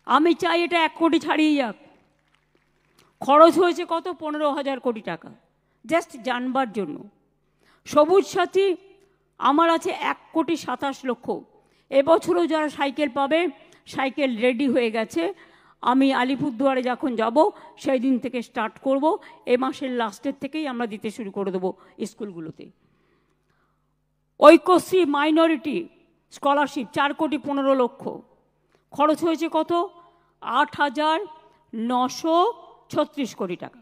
আমি চাই এটা 1 কোটি ছাড়িয়ে যাক। খরচ হয়েছে কত? 15,000 কোটি টাকা জাস্ট জানবার জন্য। সবুজ সাথী আমার আছে 1,27,00,000। এবছরও যারা সাইকেল পাবে, সাইকেল রেডি হয়ে গেছে। আমি আলিপুরদুয়ারে যখন যাব সেই দিন থেকে স্টার্ট করব, এ মাসের লাস্টের থেকেই আমরা দিতে শুরু করে দেবো স্কুলগুলোতে। Aikyashree minority scholarship 4,15,00,000। খরচ হয়েছে কত? 8,936 কোটি টাকা।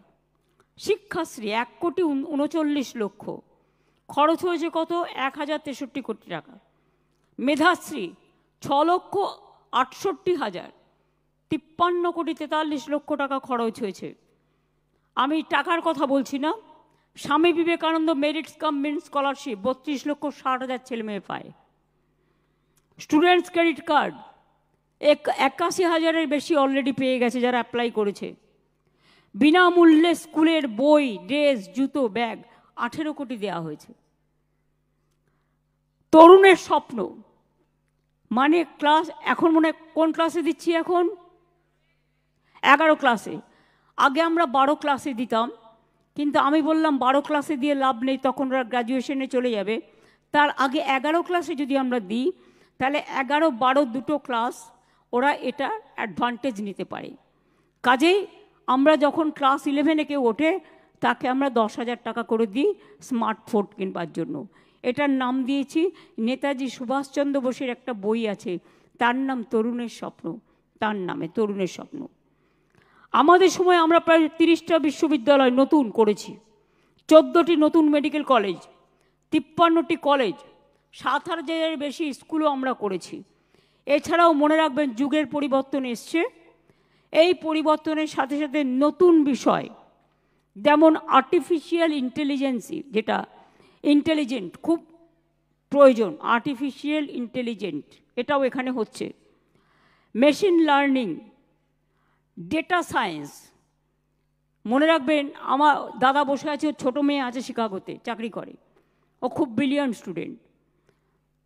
শিক্ষাশ্রী 1,39,00,000। খরচ হয়েছে কত? 1,063 কোটি টাকা। মেধাশ্রী 6,68,000, 53,43,00,000 টাকা খরচ হয়েছে। আমি টাকার কথা বলছি না। স্বামী বিবেকানন্দ মেরিটস কাম মেরিট স্কলারশিপ 32,60,000 ছেলে মেয়ে পায়। স্টুডেন্টস ক্রেডিট কার্ড 81,000-এর বেশি অলরেডি পেয়ে গেছে যারা অ্যাপ্লাই করেছে। বিনামূল্যে স্কুলের বই, ড্রেস, জুতো, ব্যাগ 18 কোটি দেওয়া হয়েছে। তরুণের স্বপ্ন মানে ক্লাস, এখন মনে কোন ক্লাসে দিচ্ছি? এখন 11 ক্লাসে। আগে আমরা 12 ক্লাসে দিতাম, কিন্তু আমি বললাম 12 ক্লাসে দিয়ে লাভ নেই, তখন ওরা গ্র্যাজুয়েশনে চলে যাবে। তার আগে 11 ক্লাসে যদি আমরা দিই তাহলে 11-12 দুটো ক্লাস ওরা এটা অ্যাডভান্টেজ নিতে পারে। কাজেই আমরা যখন ক্লাস 11-এ কেউ ওঠে তাকে আমরা 10,000 টাকা করে দিই স্মার্টফোন কিনবার জন্য। এটার নাম দিয়েছি, নেতাজি সুভাষচন্দ্র বোসের একটা বই আছে, তার নাম তরুণের স্বপ্ন, তার নামে তরুণের স্বপ্ন। আমাদের সময় আমরা প্রায় 30টা বিশ্ববিদ্যালয় নতুন করেছি, 14টি নতুন মেডিকেল কলেজ, 53টি কলেজ, 7,000-এর বেশি স্কুলও আমরা করেছি। এছাড়াও মনে রাখবেন যুগের পরিবর্তন এসছে, এই পরিবর্তনের সাথে সাথে নতুন বিষয় যেমন আর্টিফিশিয়াল ইন্টেলিজেন্সি, যেটা ইন্টেলিজেন্ট খুব প্রয়োজন, আর্টিফিশিয়াল ইন্টেলিজেন্ট এটাও এখানে হচ্ছে। Machine learning, data science. মনে রাখবেন আমার দাদা বসে আছে, ছোটো মেয়ে আছে শিকাগোতে চাকরি করে, ও খুব ব্রিলিয়ান্ট স্টুডেন্ট।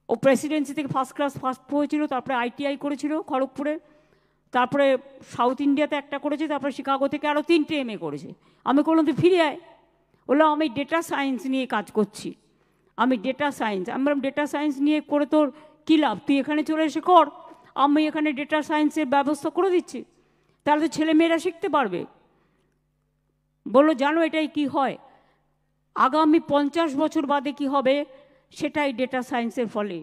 ও প্রেসিডেন্সি থেকে ফার্স্ট হয়েছিল, তারপরে ITI করেছিল খড়গপুরে, তারপরে সাউথ ইন্ডিয়াতে একটা করেছে, তারপরে শিকাগো থেকে আরও 3টে MA করেছে। আমি বললাম তুই ফিরে আয়, বললাম আমি ডেটা সায়েন্স নিয়ে কাজ করছি, আমি ডেটা সায়েন্স। আমি বললাম ডেটা সায়েন্স নিয়ে করে তোর কী লাভ, তুই এখানে চলে এসে কর, আমি এখানে ডেটা সায়েন্সের ব্যবস্থা করে দিচ্ছি, তাহলে তো ছেলেমেয়েরা শিখতে পারবে। বললো জানো এটাই কি হয়, আগামী 50 বছর বাদে কি হবে সেটাই ডেটা সায়েন্সের ফলে,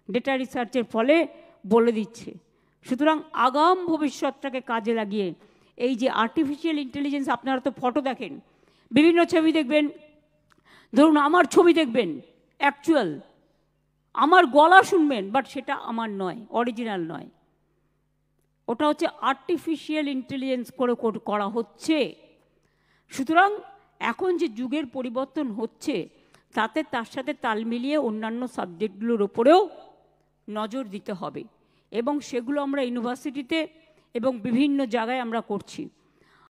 ডেটা রিসার্চের ফলে বলে দিচ্ছে। সুতরাং আগাম ভবিষ্যৎটাকে কাজে লাগিয়ে এই যে আর্টিফিশিয়াল ইন্টেলিজেন্স, আপনারা তো ফটো দেখেন, বিভিন্ন ছবি দেখবেন, ধরুন আমার ছবি দেখবেন অ্যাকচুয়াল, আমার গলা শুনবেন, বাট সেটা আমার নয়, অরিজিনাল নয়, ওটা হচ্ছে আর্টিফিশিয়াল ইন্টেলিজেন্স করে করা হচ্ছে। সুতরাং এখন যে যুগের পরিবর্তন হচ্ছে তাতে তার সাথে তাল মিলিয়ে অন্যান্য সাবজেক্টগুলোর ওপরেও নজর দিতে হবে, এবং সেগুলো আমরা ইউনিভার্সিটিতে এবং বিভিন্ন জায়গায় আমরা করছি।